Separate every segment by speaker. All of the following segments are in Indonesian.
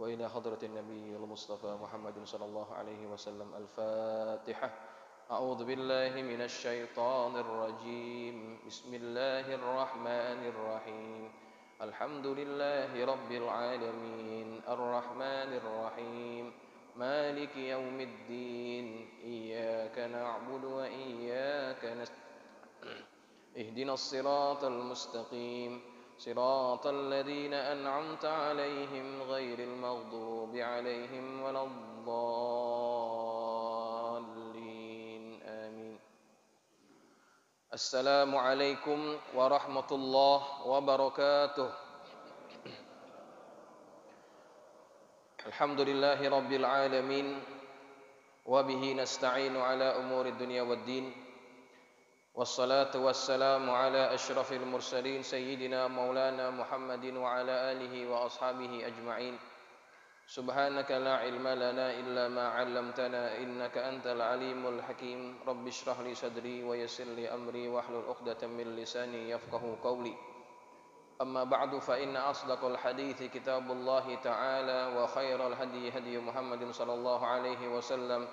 Speaker 1: وإلى حضرة النبي المصطفى محمد صلى الله عليه وسلم. الفاتحة. أعوذ بالله من الشيطان الرجيم. بسم الله الرحمن الرحيم. الحمد لله رب العالمين الرحمن الرحيم مالك يوم الدين إياك نعبد وإياك نستعين اهدنا الصراط المستقيم صراط الذين أنعمت عليهم غير المغضوب عليهم ولا الضالين آمين. السلام عليكم ورحمة الله وبركاته. الحمد لله رب العالمين وبه نستعين على أمور الدنيا والدين والصلاة والسلام على أشرف المرسلين سيدنا مولانا محمد وعلى آله وأصحابه أجمعين. سبحانك لا علم لنا إلا ما علمتنا إنك أنت العليم الحكيم. رب اشرح لي صدري ويسر لي أمري واحلل عقدة من لساني يفقه قولي. أما بعد فإن أصدق الحديث كتاب الله تعالى وخير الهدي هدي محمد صلى الله عليه وسلم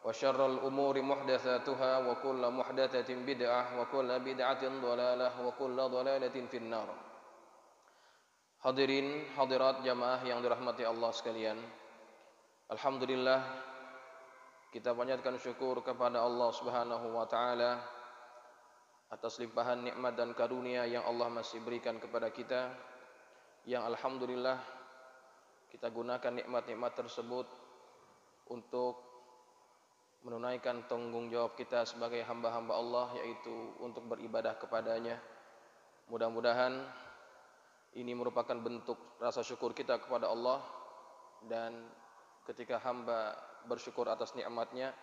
Speaker 1: وشر الأمور محدثاتها وكل محدثة بدعة وكل بدعة ضلالة وكل ضلالة في النار. Hadirin hadirat jamaah yang dirahmati Allah sekalian, alhamdulillah kita panjatkan syukur kepada Allah Subhanahu wa taala atas limpahan nikmat dan karunia yang Allah masih berikan kepada kita, yang alhamdulillah kita gunakan nikmat-nikmat tersebut untuk menunaikan tanggung jawab kita sebagai hamba-hamba Allah, yaitu untuk beribadah kepadanya. Mudah-mudahan ini merupakan bentuk rasa syukur kita kepada Allah, dan ketika hamba bersyukur atas nikmatnya,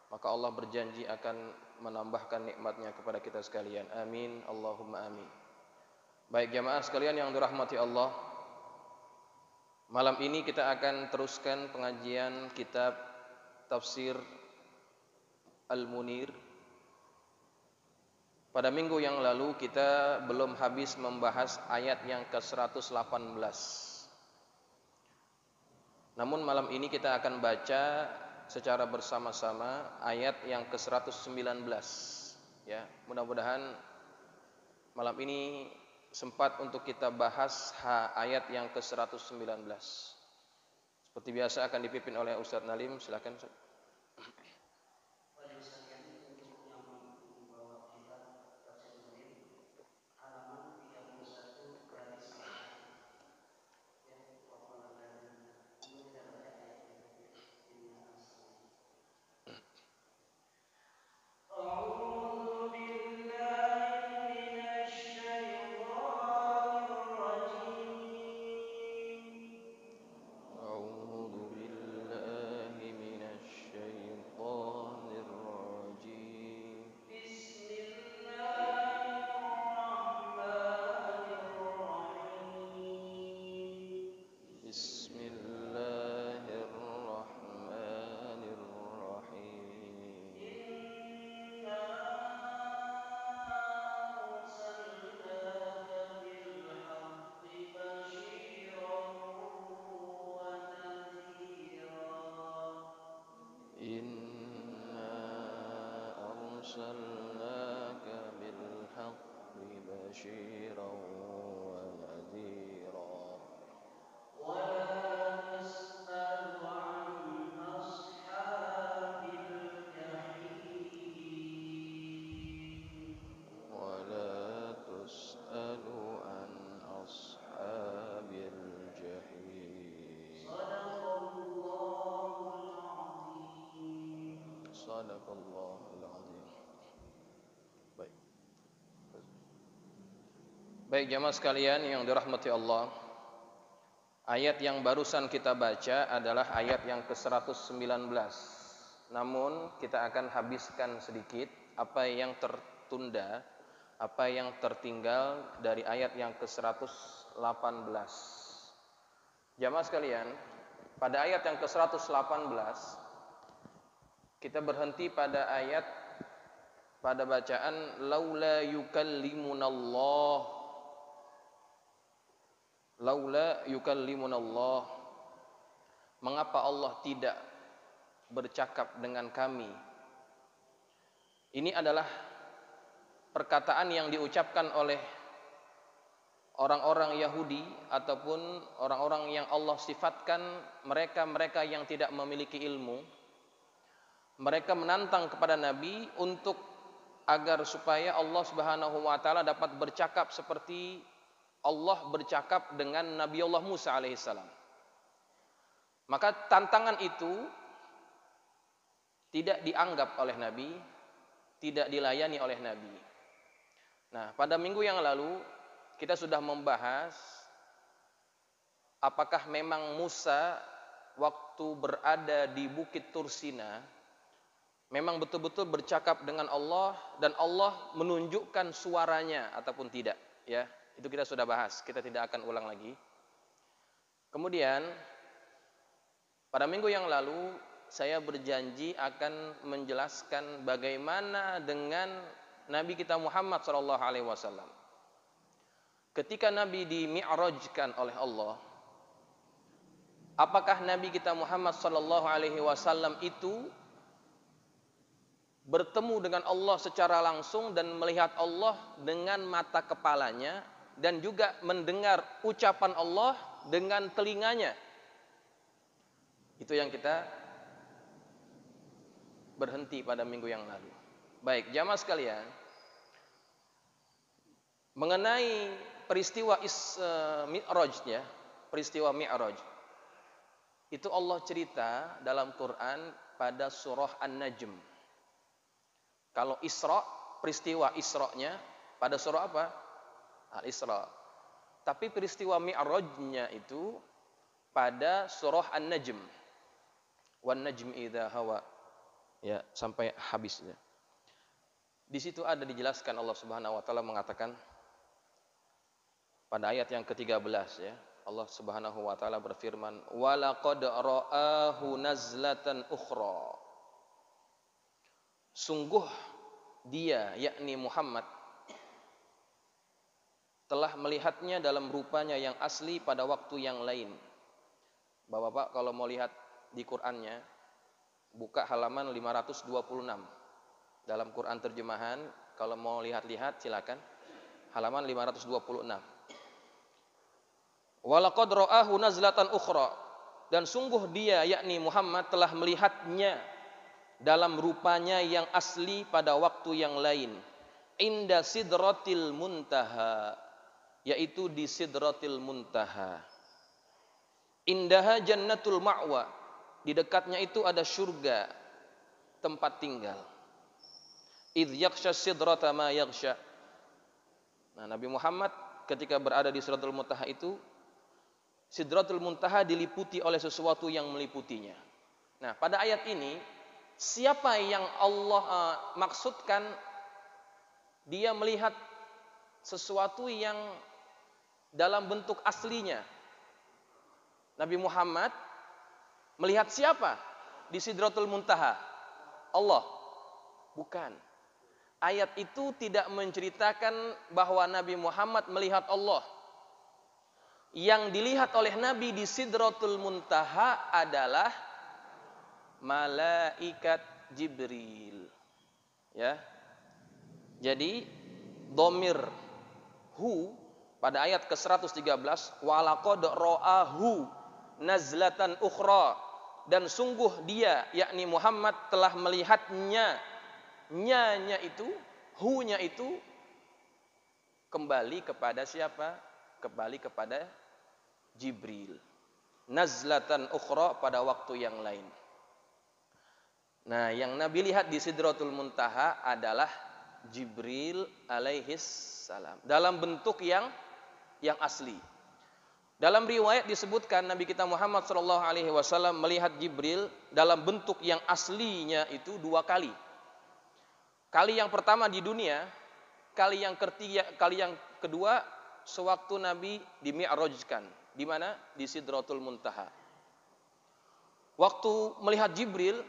Speaker 1: maka Allah berjanji akan menambahkan nikmatnya kepada kita sekalian. Amin, Allahumma amin. Baik jamaah sekalian yang dirahmati Allah, malam ini kita akan teruskan pengajian kitab Tafsir Al-Munir. Pada minggu yang lalu kita belum habis membahas ayat yang ke-118. Namun malam ini kita akan baca secara bersama-sama ayat yang ke-119. Ya, mudah-mudahan malam ini sempat untuk kita bahas ayat yang ke-119. Seperti biasa akan dipimpin oleh Ustaz Nalim, silakan Ustaz. أرسلناك بالحق بشيرا ونذيرا ولا تسأل عن أصحاب الجحيم ولا تسأل عن أصحاب الجحيم صدق الله العظيم صدق الله العظيم. Baik jamaah sekalian yang dirahmati Allah, ayat yang barusan kita baca adalah ayat yang ke-119. Namun kita akan habiskan sedikit apa yang tertunda, apa yang tertinggal dari ayat yang ke-118. Jamaah sekalian, pada ayat yang ke-118 kita berhenti pada ayat pada bacaan laula yukallimunallah Mengapa Allah tidak bercakap dengan kami? Ini adalah perkataan yang diucapkan oleh orang-orang Yahudi ataupun orang-orang yang Allah sifatkan mereka-mereka yang tidak memiliki ilmu. Mereka menantang kepada Nabi untuk agar supaya Allah Subhanahu wa taala dapat bercakap seperti Allah bercakap dengan Nabi Allah Musa alaihissalam. Maka tantangan itu tidak dianggap oleh Nabi, tidak dilayani oleh Nabi. Nah, pada minggu yang lalu kita sudah membahas apakah memang Musa waktu berada di Bukit Tursina memang betul-betul bercakap dengan Allah dan Allah menunjukkan suaranya ataupun tidak, ya. Itu kita sudah bahas, kita tidak akan ulang lagi. Kemudian pada minggu yang lalu saya berjanji akan menjelaskan bagaimana dengan Nabi kita Muhammad SAW. Ketika Nabi di-mi'rajkan oleh Allah, apakah Nabi kita Muhammad SAW itu bertemu dengan Allah secara langsung dan melihat Allah dengan mata kepalanya dan juga mendengar ucapan Allah dengan telinganya? Itu yang kita berhenti pada minggu yang lalu. Baik, jamaah sekalian, mengenai peristiwa Mi'raj, peristiwa Mi'raj, itu Allah cerita dalam Quran pada surah An-Najm. Kalau Isra, peristiwa Isra-nya pada surah apa? Al-Isra. Tapi peristiwa Mi'raj-nya itu pada surah An-Najm. Wan najmi idza hawa. Ya, sampai habisnya. Di situ ada dijelaskan Allah Subhanahu wa taala mengatakan pada ayat yang ke-13, ya. Allah Subhanahu wa taala berfirman, "Wa laqad ra'ahu nazlatan ukhra." Sungguh dia, yakni Muhammad, telah melihatnya dalam rupanya yang asli pada waktu yang lain. Bapak-bapak kalau mau lihat di Qur'annya, buka halaman 526. Dalam Quran terjemahan, kalau mau lihat-lihat silakan. Halaman 526. Wa laqad ra'ahu nazlatan ukhra. Dan sungguh dia, yakni Muhammad, telah melihatnya dalam rupanya yang asli pada waktu yang lain, inda sidratil muntaha, yaitu di sidratil muntaha. Indaha jannatul ma'wa, di dekatnya itu ada surga tempat tinggal. Idh yaksha sidrata ma yaksha. Nah, Nabi Muhammad ketika berada di sidratul muntaha itu, sidratul muntaha diliputi oleh sesuatu yang meliputinya. Nah, pada ayat ini siapa yang Allah maksudkan dia melihat sesuatu yang dalam bentuk aslinya? Nabi Muhammad melihat siapa di Sidratul Muntaha? Allah? Bukan. Ayat itu tidak menceritakan bahwa Nabi Muhammad melihat Allah. Yang dilihat oleh Nabi di Sidratul Muntaha adalah malaikat Jibril, ya. Jadi dhamir hu pada ayat ke-113, walaqad ra'ahu nazlatan ukhra, dan sungguh dia, yakni Muhammad, telah melihatnya. Nya itu, hu-nya itu kembali kepada siapa? Kembali kepada Jibril. Nazlatan ukhra, pada waktu yang lain. Nah, yang Nabi lihat di Sidratul Muntaha adalah Jibril alaihis salam dalam bentuk yang asli. Dalam riwayat disebutkan Nabi kita Muhammad SAW melihat Jibril dalam bentuk yang aslinya itu 2 kali. Kali yang pertama di dunia, kali yang kedua sewaktu Nabi di-mi'rajkan. Di mana? Di Sidratul Muntaha. Waktu melihat Jibril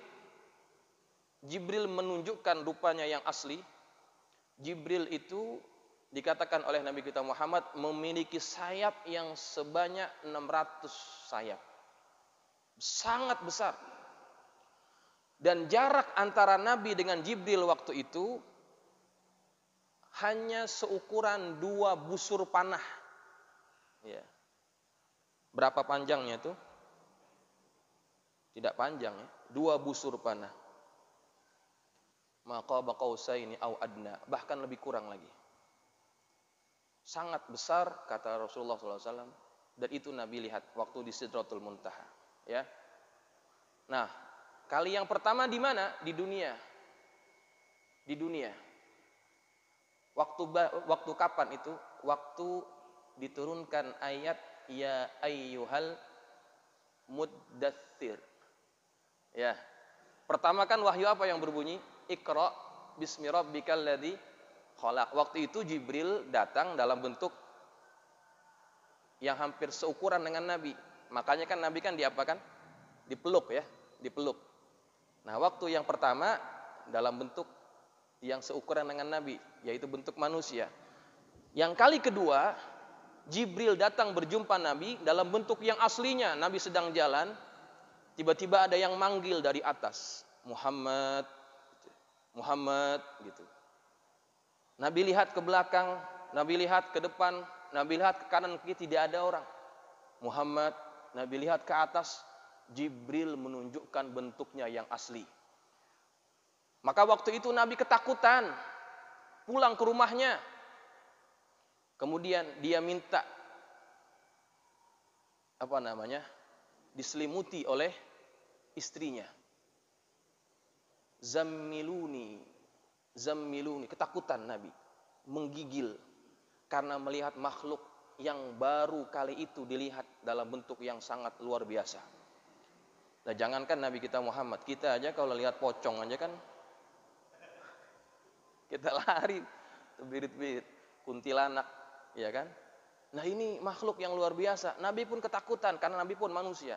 Speaker 1: menunjukkan rupanya yang asli. Jibril itu dikatakan oleh Nabi kita Muhammad memiliki sayap yang sebanyak 600 sayap. sangat besar. Dan jarak antara Nabi dengan Jibril waktu itu hanya seukuran 2 busur panah. Ya. Berapa panjangnya itu? Tidak panjang ya, 2 busur panah. Maka baqausaini au adna, bahkan lebih kurang lagi. Sangat besar kata Rasulullah SAW, dan itu Nabi lihat waktu di Sidratul Muntaha. Ya. Nah, kali yang pertama di mana? Di dunia. Di dunia. Waktu kapan itu? Waktu diturunkan ayat ya ayyuhal muddatsir. Ya. Pertama kan wahyu apa yang berbunyi? Iqra bismi rabbikal ladzi khalaq. Waktu itu Jibril datang dalam bentuk yang hampir seukuran dengan Nabi. Makanya kan Nabi kan diapakan? Dipeluk ya, dipeluk. Nah, waktu yang pertama dalam bentuk yang seukuran dengan Nabi, yaitu bentuk manusia. Yang kali kedua, Jibril datang berjumpa Nabi dalam bentuk yang aslinya. Nabi sedang jalan, tiba-tiba ada yang manggil dari atas, Muhammad, Muhammad gitu. Nabi lihat ke belakang, Nabi lihat ke depan, Nabi lihat ke kanan kiri, tidak ada orang. Muhammad, Nabi lihat ke atas, Jibril menunjukkan bentuknya yang asli. Maka waktu itu Nabi ketakutan, pulang ke rumahnya. Kemudian dia minta diselimuti oleh istrinya. Zammiluni, zammiluni, ketakutan Nabi, menggigil karena melihat makhluk yang baru kali itu dilihat dalam bentuk yang sangat luar biasa. Nah, jangankan Nabi kita Muhammad, kita aja kalau lihat pocong aja kan kita lari, terbirit-birit, kuntilanak, ya kan? Nah, ini makhluk yang luar biasa. Nabi pun ketakutan karena Nabi pun manusia.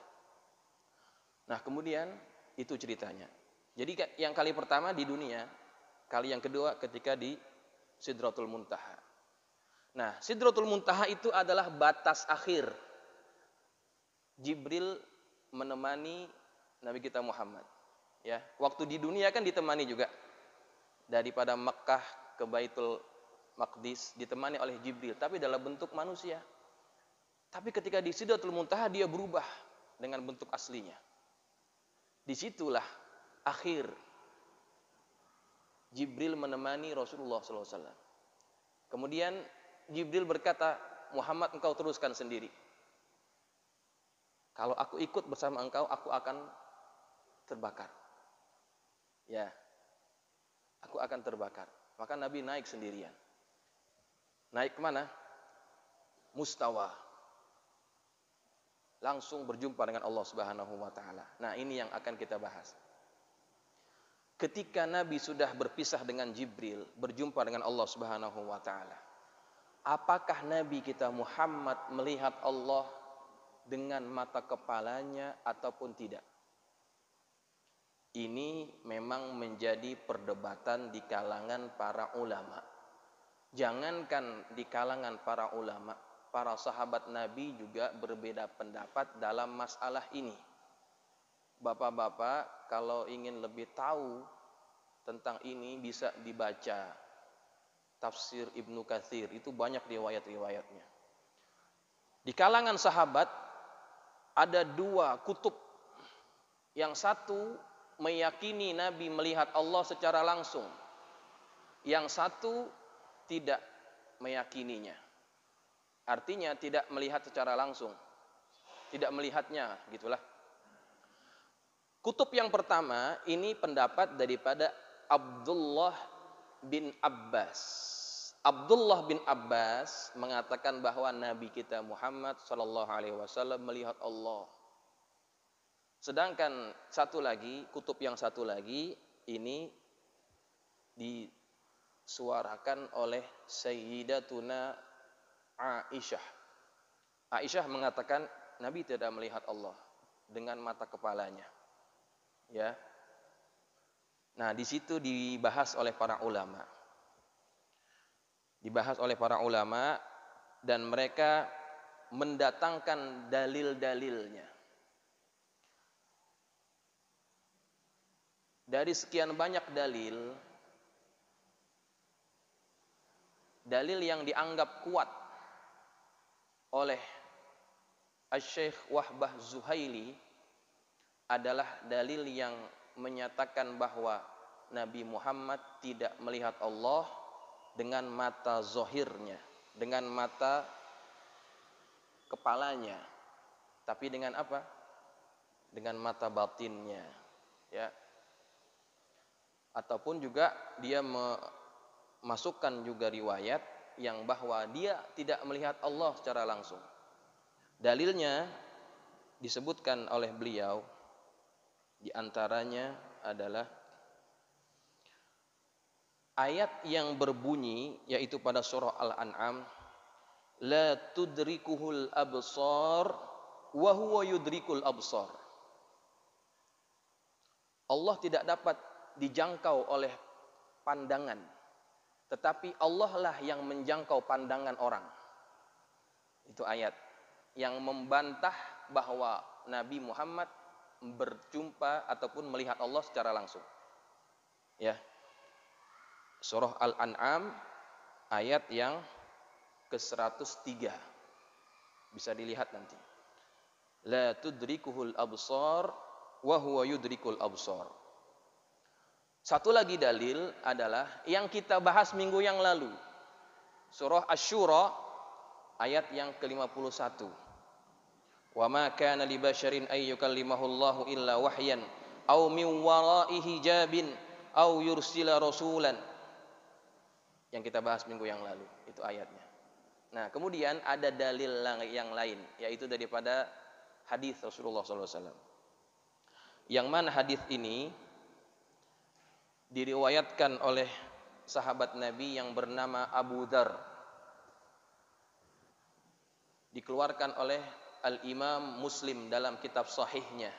Speaker 1: Nah, kemudian itu ceritanya. Jadi yang kali pertama di dunia, kali yang kedua ketika di Sidratul Muntaha. Nah, Sidratul Muntaha itu adalah batas akhir. Jibril menemani Nabi kita Muhammad. Ya, waktu di dunia kan ditemani juga. Daripada Mekkah ke Baitul Maqdis ditemani oleh Jibril, tapi dalam bentuk manusia. Tapi ketika di Sidratul Muntaha dia berubah dengan bentuk aslinya. Disitulah akhir Jibril menemani Rasulullah SAW. Kemudian Jibril berkata, Muhammad, engkau teruskan sendiri. Kalau aku ikut bersama engkau, aku akan terbakar. Ya, aku akan terbakar. Maka Nabi naik sendirian. Naik kemana? Mustawa. Langsung berjumpa dengan Allah Subhanahu wa Ta'ala. Nah, ini yang akan kita bahas. Ketika Nabi sudah berpisah dengan Jibril, berjumpa dengan Allah Subhanahu wa Ta'ala, apakah Nabi kita Muhammad melihat Allah dengan mata kepalanya ataupun tidak? Ini memang menjadi perdebatan di kalangan para ulama. Jangankan di kalangan para ulama, para sahabat Nabi juga berbeda pendapat dalam masalah ini. Bapak-bapak, kalau ingin lebih tahu tentang ini bisa dibaca tafsir Ibnu Katsir, itu banyak riwayat-riwayatnya. Di kalangan sahabat ada 2 kutub. Yang satu meyakini Nabi melihat Allah secara langsung. Yang satu tidak meyakininya. Artinya tidak melihat secara langsung. Tidak melihatnya, gitulah. Kutub yang pertama ini pendapat daripada Abdullah bin Abbas. Abdullah bin Abbas mengatakan bahwa Nabi kita Muhammad SAW melihat Allah. Sedangkan kutub yang satu lagi ini disuarakan oleh Sayyidatuna Aisyah. Aisyah mengatakan Nabi tidak melihat Allah dengan mata kepalanya. Ya. Nah, di situ dibahas oleh para ulama. Dan mereka mendatangkan dalil-dalilnya. dari sekian banyak dalil yang dianggap kuat oleh Asy-Syaikh Wahbah Zuhaili adalah dalil yang menyatakan bahwa Nabi Muhammad tidak melihat Allah dengan mata zohirnya, dengan mata kepalanya, tapi dengan apa? Dengan mata batinnya, ya. Ataupun juga dia memasukkan juga riwayat yang bahwa dia tidak melihat Allah secara langsung. Dalilnya disebutkan oleh beliau, di antaranya adalah ayat yang berbunyi, yaitu pada surah Al-An'am, la tudrikuhul absar wa huwa yudrikul absar. Allah tidak dapat dijangkau oleh pandangan, tetapi Allah lah yang menjangkau pandangan orang. Itu ayat yang membantah bahwa Nabi Muhammad berjumpa ataupun melihat Allah secara langsung. Ya. Surah Al-An'am ayat yang ke-103. Bisa dilihat nanti. La tudrikuhul absar wa huwa yudrikul absar. Satu lagi dalil adalah yang kita bahas minggu yang lalu. Surah Asy-Syura ayat yang ke-51. Wa ma kana li basyarin ay yukallimahullahu illa wahyan aw min wara'i hijabin aw yursila rasulan. Yang kita bahas minggu yang lalu, itu ayatnya. Nah, kemudian ada dalil yang lain, yaitu daripada hadis Rasulullah SAW. Yang mana hadis ini diriwayatkan oleh sahabat Nabi yang bernama Abu Dzar. Dikeluarkan oleh Al-Imam Muslim dalam kitab sahihnya.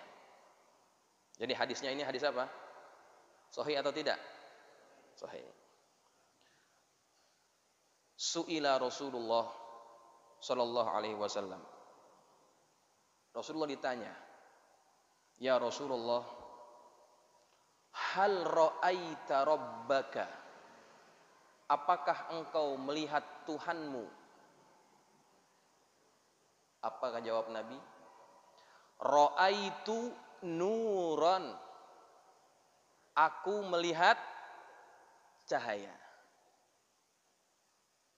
Speaker 1: Jadi hadisnya ini hadis apa? Sahih atau tidak? Sahih. Su'ila Rasulullah sallallahu alaihi wasallam. Rasulullah ditanya, "Ya Rasulullah, hal ra'aita rabbaka?" Apakah engkau melihat Tuhanmu? Apakah jawab Nabi? Ra'aitu nuran. Aku melihat cahaya.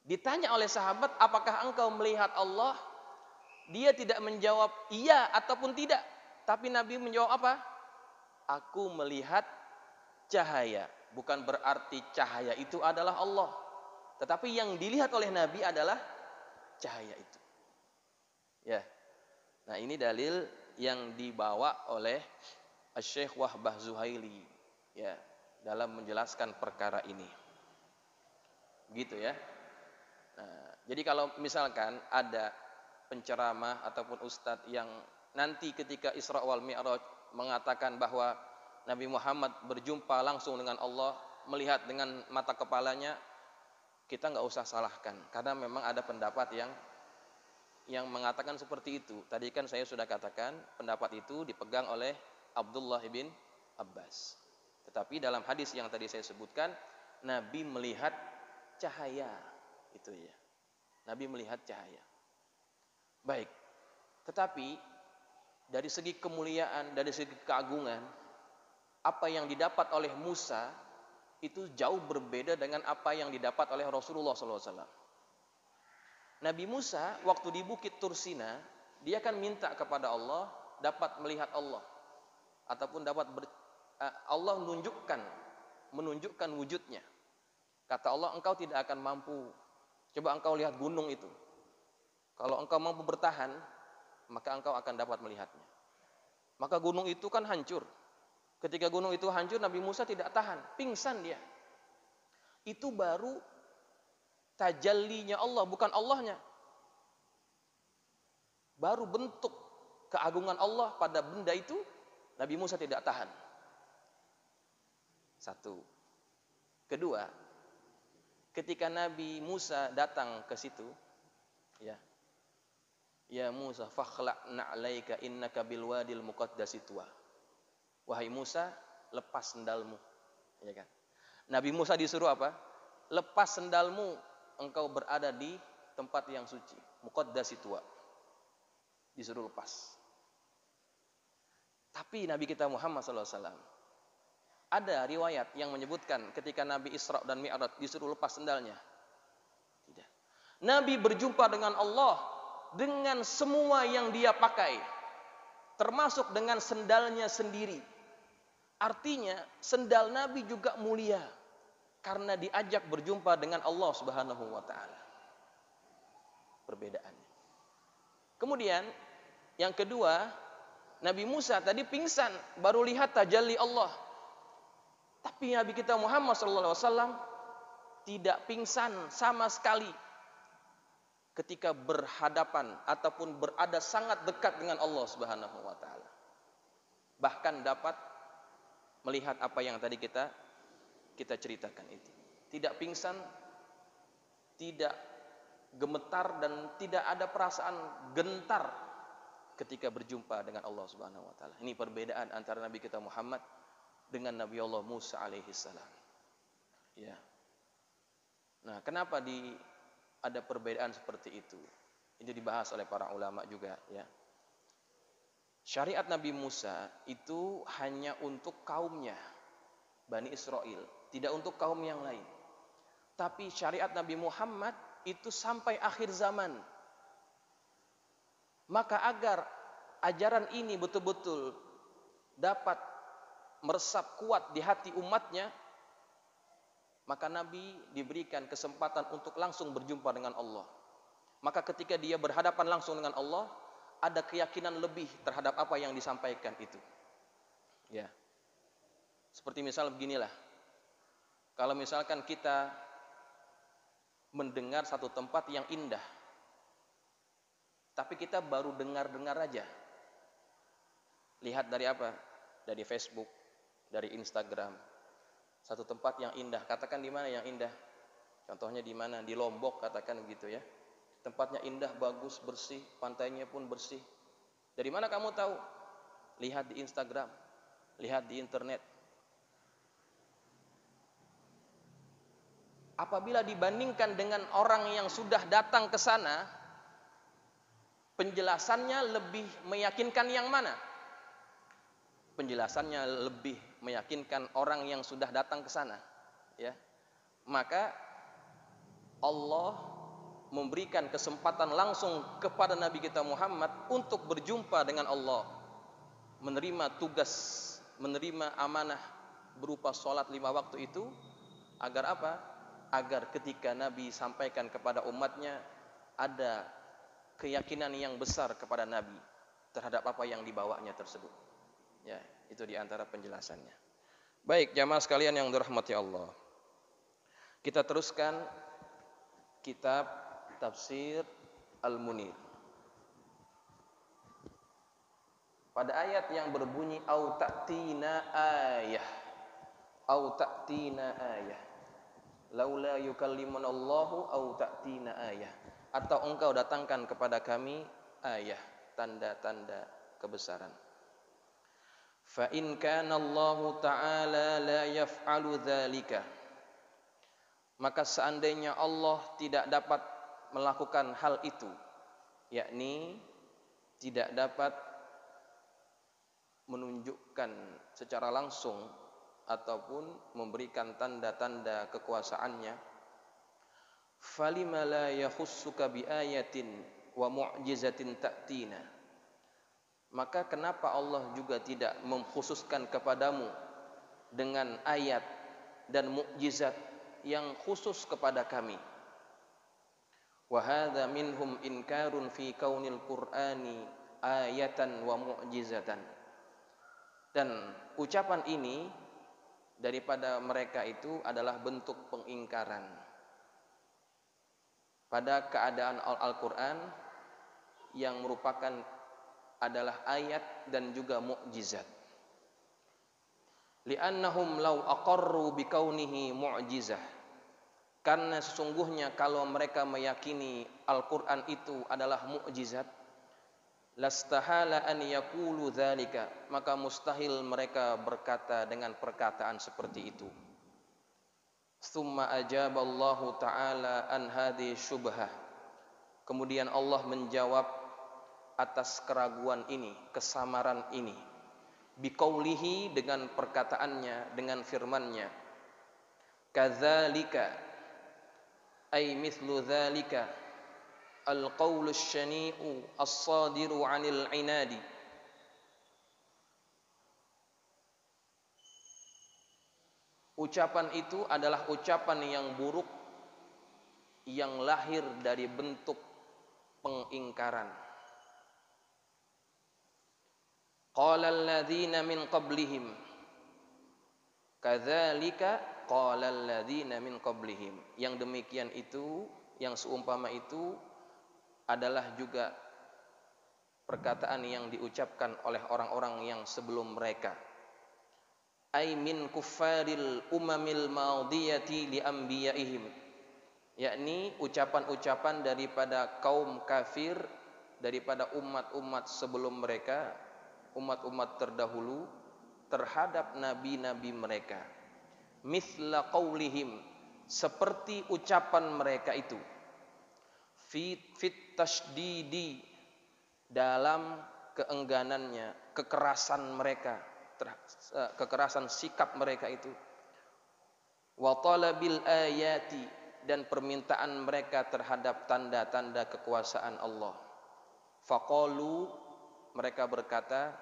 Speaker 1: Ditanya oleh sahabat, apakah engkau melihat Allah? Dia tidak menjawab iya ataupun tidak. Tapi Nabi menjawab apa? Aku melihat cahaya. Bukan berarti cahaya itu adalah Allah. Tetapi yang dilihat oleh Nabi adalah cahaya itu. Ya. Nah, ini dalil yang dibawa oleh Asy-Syaikh Wahbah Zuhaili, ya, dalam menjelaskan perkara ini. Begitu ya. Nah, jadi kalau misalkan ada penceramah ataupun ustadz yang nanti ketika Isra wal Mi'raj mengatakan bahwa Nabi Muhammad berjumpa langsung dengan Allah, melihat dengan mata kepalanya, kita nggak usah salahkan, karena memang ada pendapat yang mengatakan seperti itu. Tadi kan saya sudah katakan pendapat itu dipegang oleh Abdullah bin Abbas. Tetapi dalam hadis yang tadi saya sebutkan, Nabi melihat cahaya. Itu ya. Nabi melihat cahaya. Baik. Tetapi dari segi kemuliaan, dari segi keagungan, apa yang didapat oleh Musa itu jauh berbeda dengan apa yang didapat oleh Rasulullah SAW. Nabi Musa waktu di Bukit Tursina, dia kan minta kepada Allah dapat melihat Allah, ataupun dapat Allah menunjukkan wujudnya. Kata Allah, engkau tidak akan mampu. Coba engkau lihat gunung itu. Kalau engkau mampu bertahan, maka engkau akan dapat melihatnya. Maka gunung itu kan hancur. Ketika gunung itu hancur, Nabi Musa tidak tahan, pingsan dia. Itu baru tajallinya Allah, bukan Allahnya. Baru bentuk keagungan Allah pada benda itu, Nabi Musa tidak tahan. Satu. Kedua, ketika Nabi Musa datang ke situ, ya Musa fakhla' na'laika innaka bil wadil muqaddasi tuwa. Wahai Musa, lepas sendalmu. Ya kan? Nabi Musa disuruh apa? Lepas sendalmu, engkau berada di tempat yang suci. Muqaddasi tua. Disuruh lepas. Tapi Nabi kita Muhammad SAW, ada riwayat yang menyebutkan ketika Nabi Isra dan Mi'raj disuruh lepas sendalnya. Tidak. Nabi berjumpa dengan Allah dengan semua yang dia pakai, termasuk dengan sendalnya sendiri. Artinya sendal Nabi juga mulia karena diajak berjumpa dengan Allah Subhanahu wa taala. Perbedaannya. Kemudian yang kedua, Nabi Musa tadi pingsan baru lihat tajalli Allah. Tapi Nabi kita Muhammad SAW tidak pingsan sama sekali ketika berhadapan ataupun berada sangat dekat dengan Allah Subhanahu wa taala. Bahkan dapat melihat apa yang tadi kita ceritakan itu. Tidak pingsan, tidak gemetar dan tidak ada perasaan gentar ketika berjumpa dengan Allah Subhanahu wa taala. Ini perbedaan antara Nabi kita Muhammad dengan Nabi Allah Musa alaihi salam. Ya. Nah, kenapa ada perbedaan seperti itu? Ini dibahas oleh para ulama juga, ya. Syariat Nabi Musa itu hanya untuk kaumnya, Bani Israel, tidak untuk kaum yang lain. Tapi syariat Nabi Muhammad itu sampai akhir zaman. Maka agar ajaran ini betul-betul dapat meresap kuat di hati umatnya, maka Nabi diberikan kesempatan untuk langsung berjumpa dengan Allah. Maka ketika dia berhadapan langsung dengan Allah, ada keyakinan lebih terhadap apa yang disampaikan itu. Ya. Seperti misal beginilah. Kalau misalkan kita mendengar satu tempat yang indah, tapi kita baru dengar-dengar aja. Lihat dari apa? Dari Facebook, dari Instagram. Satu tempat yang indah, katakan di mana yang indah? Contohnya di mana? Di Lombok, katakan begitu ya. Tempatnya indah, bagus, bersih, pantainya pun bersih. Dari mana kamu tahu? Lihat di Instagram, lihat di internet. Apabila dibandingkan dengan orang yang sudah datang ke sana, penjelasannya lebih meyakinkan yang mana? Penjelasannya lebih meyakinkan orang yang sudah datang ke sana, ya. Maka Allah memberikan kesempatan langsung kepada Nabi kita Muhammad untuk berjumpa dengan Allah, menerima tugas, menerima amanah berupa sholat 5 waktu itu, agar apa? Agar ketika Nabi sampaikan kepada umatnya, ada keyakinan yang besar kepada Nabi terhadap apa yang dibawanya tersebut. Ya, itu diantara penjelasannya. Baik, jamaah sekalian yang dirahmati Allah, kita teruskan kitab Tafsir Al-Munir. Pada ayat yang berbunyi au ta'tina ayah, au ta'tina ayah, laula yukallimuna Allahu au ta'tina ayah, atau engkau datangkan kepada kami ayah, tanda-tanda kebesaran. Fa in kana Allahu ta'ala la yaf'alu dzalika, maka seandainya Allah tidak dapat melakukan hal itu, yakni tidak dapat menunjukkan secara langsung ataupun memberikan tanda-tanda kekuasaannya, falima la yakhussuka biayatin wa mu'jizatin ta'tina, maka kenapa Allah juga tidak mengkhususkan kepadamu dengan ayat dan mukjizat yang khusus kepada kami. Wa hadza minhum inkarun fi kaunil qur'ani ayatan wa mu'jizatan. Dan ucapan ini daripada mereka itu adalah bentuk pengingkaran pada keadaan Al-Qur'an yang merupakan adalah ayat dan juga mukjizat. Li'annahum law aqarru bikaunihi mu'jizah, karena sesungguhnya kalau mereka meyakini Al-Qur'an itu adalah mukjizat, lastahala an yaqulu dzalika, maka mustahil mereka berkata dengan perkataan seperti itu. Tsumma ajaballahu ta'ala an hadhihi syubhah, kemudian Allah menjawab atas keraguan ini, kesamaran ini, biqaulihi, dengan perkataannya, dengan firman-Nya, kadzalika ay mithlu dzalika al-qaulu syani'u as-sadiru 'anil 'inadi. Ucapan itu adalah ucapan yang buruk yang lahir dari bentuk pengingkaran. Qala alladzina min qablihim kadzalika qala alladzina min qablihim. Yang demikian itu, yang seumpama itu adalah juga perkataan yang diucapkan oleh orang-orang yang sebelum mereka. Ay min kuffaril umamil madiyati li anbiyaihim, yakni ucapan-ucapan daripada kaum kafir, daripada umat-umat sebelum mereka, umat-umat terdahulu, terhadap nabi-nabi mereka. Mithla qaulihim, seperti ucapan mereka itu, fit tasydidi, dalam keengganannya, kekerasan mereka, kekerasan sikap mereka itu, wa talabil ayati, dan permintaan mereka terhadap tanda-tanda kekuasaan Allah. Faqalu, mereka berkata,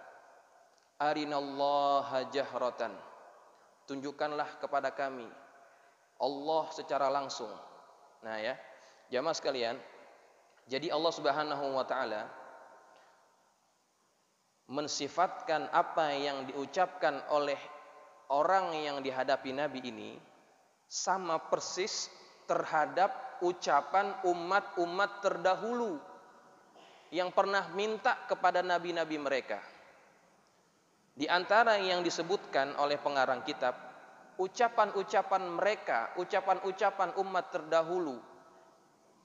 Speaker 1: arinallaha jahratan, tunjukkanlah kepada kami Allah secara langsung. Nah ya, jamaah sekalian, jadi Allah Subhanahu wa taala mensifatkan apa yang diucapkan oleh orang yang dihadapi Nabi ini sama persis terhadap ucapan umat-umat terdahulu yang pernah minta kepada nabi-nabi mereka. Di antara yang disebutkan oleh pengarang kitab, ucapan-ucapan mereka, ucapan-ucapan umat terdahulu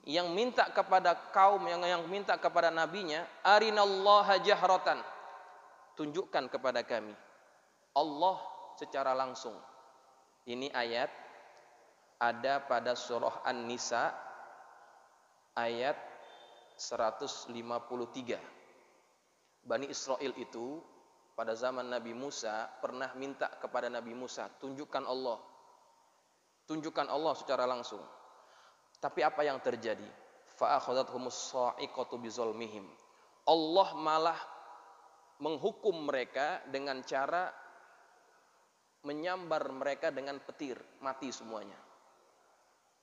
Speaker 1: yang minta kepada kaum, yang minta kepada nabinya, arinallaha jahratan, tunjukkan kepada kami Allah secara langsung. Ini ayat ada pada surah An-Nisa ayat 153. Bani Israel itu pada zaman Nabi Musa pernah minta kepada Nabi Musa, tunjukkan Allah secara langsung. Tapi apa yang terjadi? Fa akhadhathumus sa'iqatu bizulmihim, Allah malah menghukum mereka dengan cara menyambar mereka dengan petir, mati semuanya.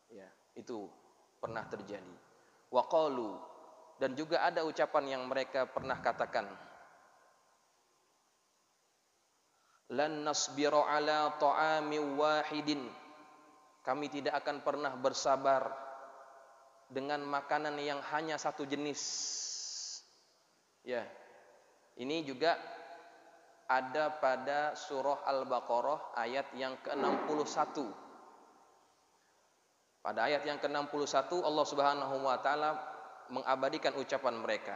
Speaker 1: Ya, itu pernah terjadi. Wa qalu, dan juga ada ucapan yang mereka pernah katakan, lan nasbiru ala ta'ami wahidin, kami tidak akan pernah bersabar dengan makanan yang hanya satu jenis. Ya, ini juga ada pada surah Al-Baqarah ayat yang ke-61. Pada ayat yang ke-61 Allah Subhanahu wa taala mengabadikan ucapan mereka.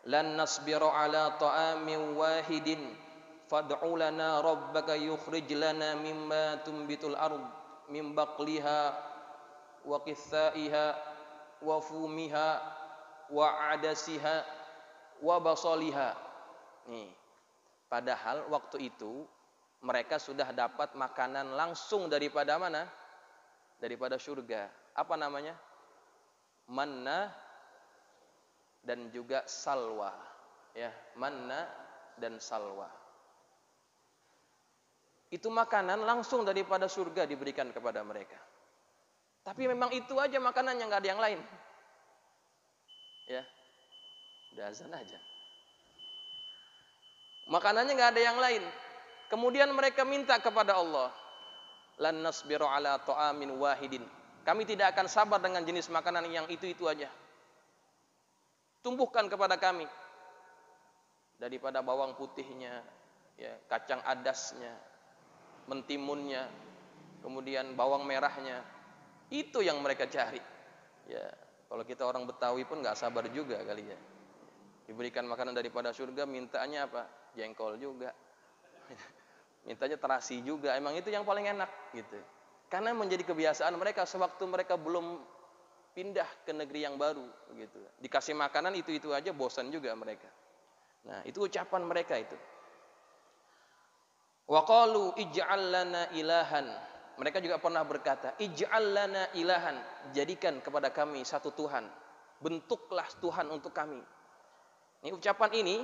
Speaker 1: Lan nasbiru ala ta'amin wahidin fad'u lana rabbaka yukhrij lana mimma tumbitul ard min baqliha wa qithaiha wa fumiha wa adasiha wa basaliha. Nih, padahal waktu itu mereka sudah dapat makanan langsung daripada mana? Daripada surga. Apa namanya? Manna dan juga salwa. Ya, manna dan salwa. Itu makanan langsung daripada surga diberikan kepada mereka. Tapi memang itu aja makanannya, nggak ada yang lain. Ya, udah azan aja. Makanannya nggak ada yang lain. Kemudian mereka minta kepada Allah, lan nasbiru ala ta'amin wahidin, kami tidak akan sabar dengan jenis makanan yang itu aja. Tumbuhkan kepada kami daripada bawang putihnya, ya, kacang adasnya, mentimunnya, kemudian bawang merahnya. Itu yang mereka cari. Ya, kalau kita orang Betawi pun nggak sabar juga kali ya. Diberikan makanan daripada surga, mintanya apa? Jengkol juga. Mintanya terasi juga. Emang itu yang paling enak gitu. Karena menjadi kebiasaan mereka sewaktu mereka belum pindah ke negeri yang baru gitu. Dikasih makanan itu aja bosan juga mereka. Nah, itu ucapan mereka itu. Wa qalu ij'al lana ilahan. Mereka juga pernah berkata, ij'al lana ilahan, jadikan kepada kami satu Tuhan. Bentuklah Tuhan untuk kami. Ini ucapan ini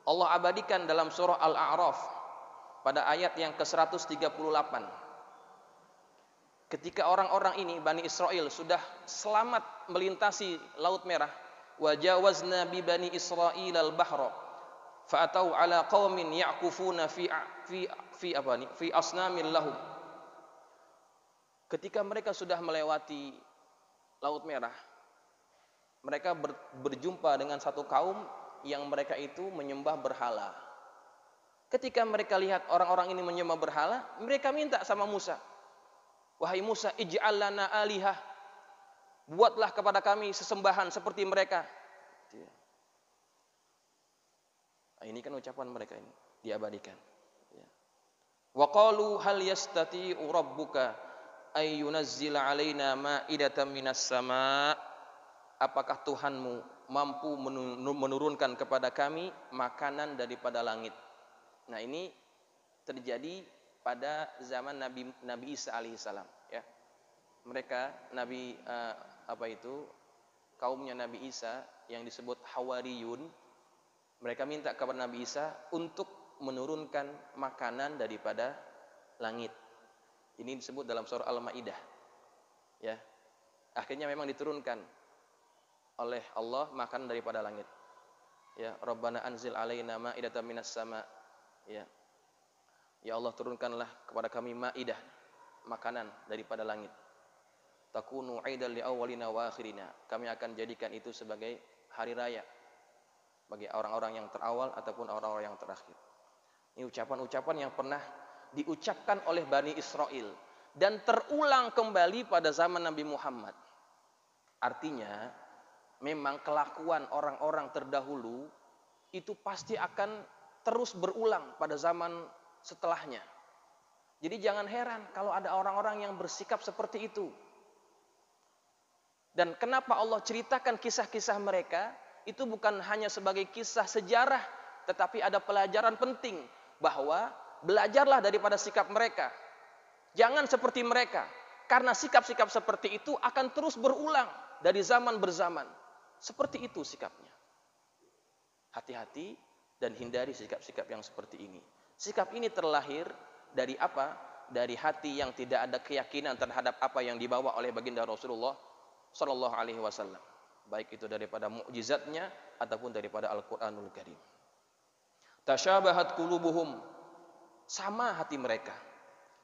Speaker 1: Allah abadikan dalam surah Al-A'raf pada ayat yang ke-138. Ketika orang-orang ini Bani Israel sudah selamat melintasi Laut Merah, wajawazna bi Bani Israil al-bahra fa'atau ala qaumin ya'kufuna fi asnamil lahum. Ketika mereka sudah melewati Laut Merah, mereka berjumpa dengan satu kaum yang mereka itu menyembah berhala. Ketika mereka lihat orang-orang ini menyembah berhala, mereka minta sama Musa, wahai Musa, ij'al lana alihah, buatlah kepada kami sesembahan seperti mereka. Nah, ini kan ucapan mereka ini diabadikan. Wa qalu hal yastati'u rabbuka ay yunazzila alaina ma'idatan minas sama'. Apakah Tuhanmu mampu menurunkan kepada kami makanan daripada langit? Nah, ini terjadi pada zaman Nabi Isa alaihissalam, ya. Mereka kaumnya Nabi Isa yang disebut Hawariyun, mereka minta kepada Nabi Isa untuk menurunkan makanan daripada langit. Ini disebut dalam surah Al-Maidah, ya. Akhirnya memang diturunkan oleh Allah makan daripada langit. Ya, Rabbana anzil alaina ma'idatan minas sama. Ya. Ya Allah, turunkanlah kepada kami maidah, makanan daripada langit. Takunu aidan li awwalina wa akhirina. Kami akan jadikan itu sebagai hari raya bagi orang-orang yang terawal ataupun orang-orang yang terakhir. Ini ucapan-ucapan yang pernah diucapkan oleh Bani Israel dan terulang kembali pada zaman Nabi Muhammad. Artinya, memang kelakuan orang-orang terdahulu itu pasti akan terus berulang pada zaman setelahnya. Jadi jangan heran kalau ada orang-orang yang bersikap seperti itu. Dan kenapa Allah ceritakan kisah-kisah mereka, itu bukan hanya sebagai kisah sejarah, tetapi ada pelajaran penting bahwa belajarlah daripada sikap mereka. Jangan seperti mereka, karena sikap-sikap seperti itu akan terus berulang dari zaman berzaman. Seperti itu sikapnya. Hati-hati dan hindari sikap-sikap yang seperti ini. Sikap ini terlahir dari apa? Dari hati yang tidak ada keyakinan terhadap apa yang dibawa oleh baginda Rasulullah Sallallahu Alaihi Wasallam. Baik itu daripada mukjizatnya ataupun daripada Al-Quranul Karim. Tasyabahat qulubuhum, sama hati mereka.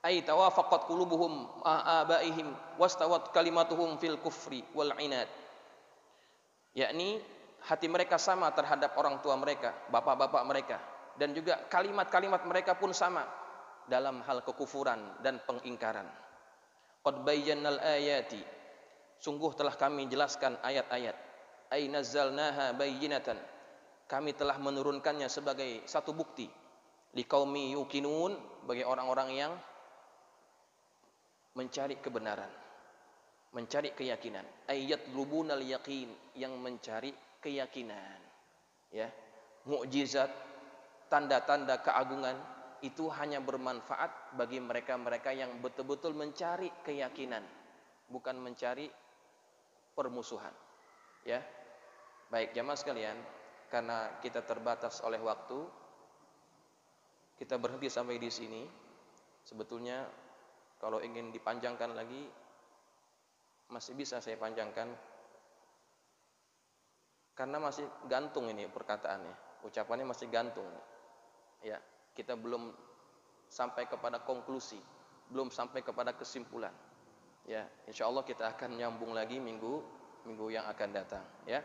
Speaker 1: Ay tawafaqat qulubuhum abaihim wastawat kalimatuhum fil kufri wal inad. Yakni hati mereka sama terhadap orang tua mereka, bapak-bapak mereka, dan juga kalimat-kalimat mereka pun sama dalam hal kekufuran dan pengingkaran. Qad bayyannal ayati, sungguh telah kami jelaskan ayat-ayat. Ay nazzalnaha bayyinatan, kami telah menurunkannya sebagai satu bukti. Liqaumi yuqinun, bagi orang-orang yang mencari kebenaran, mencari keyakinan. Ayat lubunal yakin, yang mencari keyakinan. Ya, mukjizat, tanda-tanda keagungan itu hanya bermanfaat bagi mereka-mereka yang betul-betul mencari keyakinan, bukan mencari permusuhan. Ya, baik jamaah sekalian, karena kita terbatas oleh waktu, kita berhenti sampai di sini. Sebetulnya kalau ingin dipanjangkan lagi, masih bisa saya panjangkan, karena masih gantung ini perkataannya, ucapannya masih gantung. Ya, kita belum sampai kepada konklusi, belum sampai kepada kesimpulan. Ya, insya Allah kita akan nyambung lagi minggu yang akan datang. Ya,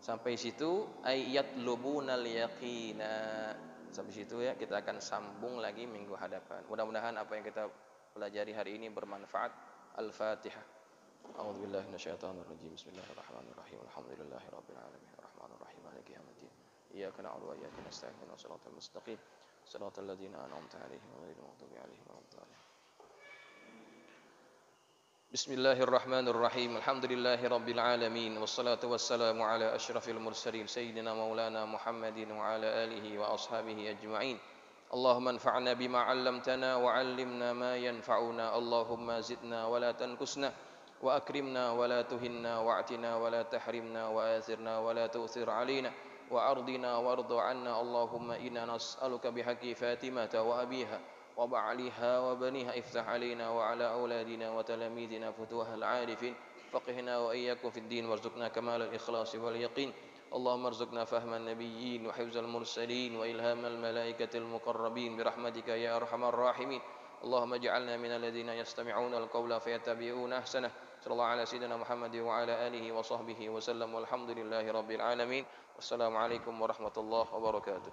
Speaker 1: sampai situ ayat lubunal yaqina. Sampai situ ya, kita akan sambung lagi minggu hadapan. Mudah-mudahan apa yang kita pelajari hari ini bermanfaat. Al-Fatihah. A'udzubillahi minasyaitonir rajim. Bismillahirrahmanirrahim. Alhamdulillahirabbil alamin. Arrahmanirrahim. Maliki yaumiddin. إياك نعبد وإياك نستعين اهدنا الصراط المستقيم صراط الذين أنعمت عليهم غير المغضوب عليهم ولا الضالين. بسم الله الرحمن الرحيم الحمد لله رب العالمين والصلاة والسلام على أشرف المرسلين سيدنا مولانا محمد وعلى آله وأصحابه أجمعين. اللهم انفعنا بما علمتنا وعلمنا ما ينفعنا اللهم زدنا ولا تنقصنا وأكرمنا ولا تهنا واعتنا ولا تحرمنا وآثرنا ولا تؤثر علينا وأرضنا وارض عنا اللهم إنا نسألك بحق فاتمة وأبيها وبعلها وبنيها افتح علينا وعلى أولادنا وتلاميذنا فتوح العارفين فقهنا وإياكم في الدين وارزقنا كمال الإخلاص واليقين اللهم ارزقنا فهم النبيين وحفظ المرسلين وإلهام الملائكة المقربين برحمتك يا أرحم الراحمين. اللهم اجعلنا من الذين يستمعون القول فيتبعون أحسنه. صلى الله على سيدنا محمد وعلى آله وصحبه وسلم والحمد لله رب العالمين. والسلام عليكم ورحمة الله وبركاته.